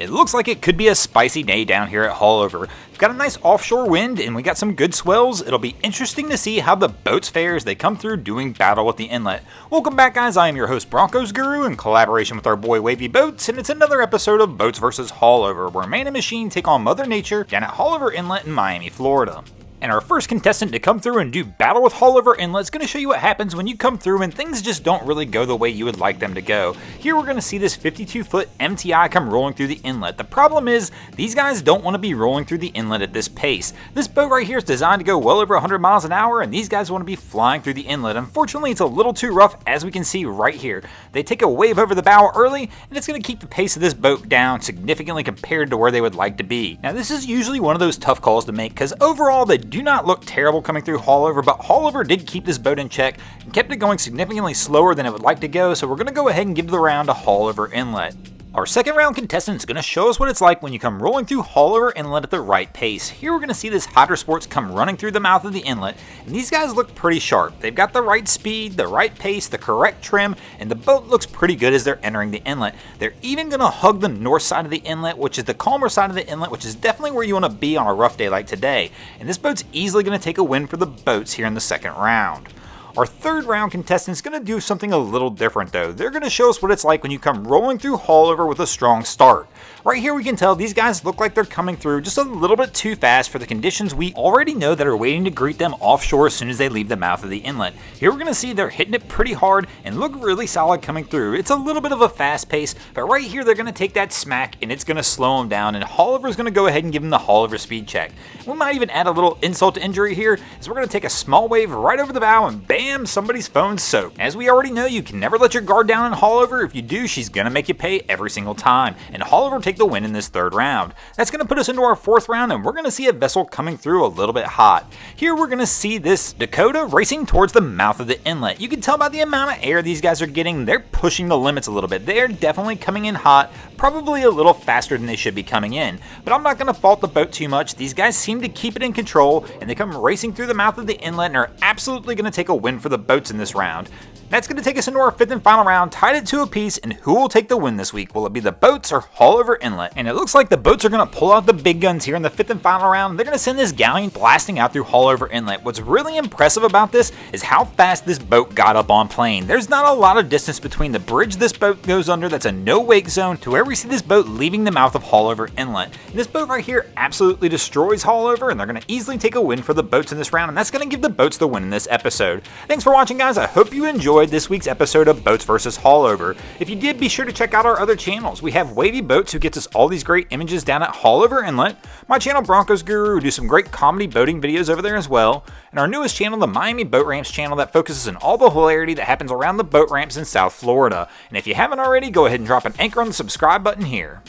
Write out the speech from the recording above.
It looks like it could be a spicy day down here at Haulover. We've got a nice offshore wind and we got some good swells. It'll be interesting to see how the boats fare as they come through doing battle with the inlet. Welcome back, guys. I am your host, Broncos Guru, in collaboration with our boy Wavy Boats, and it's another episode of Boats vs. Haulover, where man and machine take on Mother Nature down at Haulover Inlet in Miami, Florida. And our first contestant to come through and do battle with Haulover Inlet is going to show you what happens when you come through and things just don't really go the way you would like them to go. Here we're going to see this 52-foot MTI come rolling through the inlet. The problem is, these guys don't want to be rolling through the inlet at this pace. This boat right here is designed to go well over 100 miles an hour, and these guys want to be flying through the inlet. Unfortunately, it's a little too rough, as we can see right here. They take a wave over the bow early, and it's going to keep the pace of this boat down significantly compared to where they would like to be. Now, this is usually one of those tough calls to make, because overall, they do not look terrible coming through Haulover, but Haulover did keep this boat in check and kept it going significantly slower than it would like to go, so we're going to go ahead and give the round to Haulover Inlet. Our second round contestant is going to show us what it's like when you come rolling through Haulover Inlet at the right pace. Here we're going to see this Hydro Sports come running through the mouth of the inlet, and these guys look pretty sharp. They've got the right speed, the right pace, the correct trim, and the boat looks pretty good as they're entering the inlet. They're even going to hug the north side of the inlet, which is the calmer side of the inlet, which is definitely where you want to be on a rough day like today. And this boat's easily going to take a win for the boats here in the second round. Our third round contestant is going to do something a little different though. They're going to show us what it's like when you come rolling through Haulover with a strong start. Right here we can tell these guys look like they're coming through just a little bit too fast for the conditions we already know that are waiting to greet them offshore as soon as they leave the mouth of the inlet. Here we're going to see they're hitting it pretty hard and look really solid coming through. It's a little bit of a fast pace, but right here they're going to take that smack and it's going to slow them down, and Haulover is going to go ahead and give them the Haulover speed check. We might even add a little insult to injury here, as we're going to take a small wave right over the bow and bam, somebody's phone's soaked. As we already know, you can never let your guard down in Haulover. If you do, she's going to make you pay every single time, and Haulover take the win in this third round. That's going to put us into our fourth round, and we're going to see a vessel coming through a little bit hot. Here we're going to see this Dakota racing towards the mouth of the inlet. You can tell by the amount of air these guys are getting, they're pushing the limits a little bit. They're definitely coming in hot, probably a little faster than they should be coming in. But I'm not going to fault the boat too much. These guys seem to keep it in control, and they come racing through the mouth of the inlet and are absolutely going to take a win for the boats in this round. That's going to take us into our fifth and final round, tied at 2 apiece, and who will take the win this week? Will it be the boats or Haulover Inlet? And it looks like the boats are going to pull out the big guns here in the fifth and final round. They're going to send this galleon blasting out through Haulover Inlet. What's really impressive about this is how fast this boat got up on plane. There's not a lot of distance between the bridge this boat goes under, that's a no-wake zone, to where we see this boat leaving the mouth of Haulover Inlet. And this boat right here absolutely destroys Haulover, and they're going to easily take a win for the boats in this round, and that's going to give the boats the win in this episode. Thanks for watching, guys. I hope you enjoyed this week's episode of Boats vs. Haulover. If you did, be sure to check out our other channels. We have Wavy Boats, who gets us all these great images down at Haulover Inlet, my channel Broncos Guru, who do some great comedy boating videos over there as well, and our newest channel, the Miami Boat Ramps channel, that focuses on all the hilarity that happens around the boat ramps in South Florida. And if you haven't already, go ahead and drop an anchor on the subscribe button here.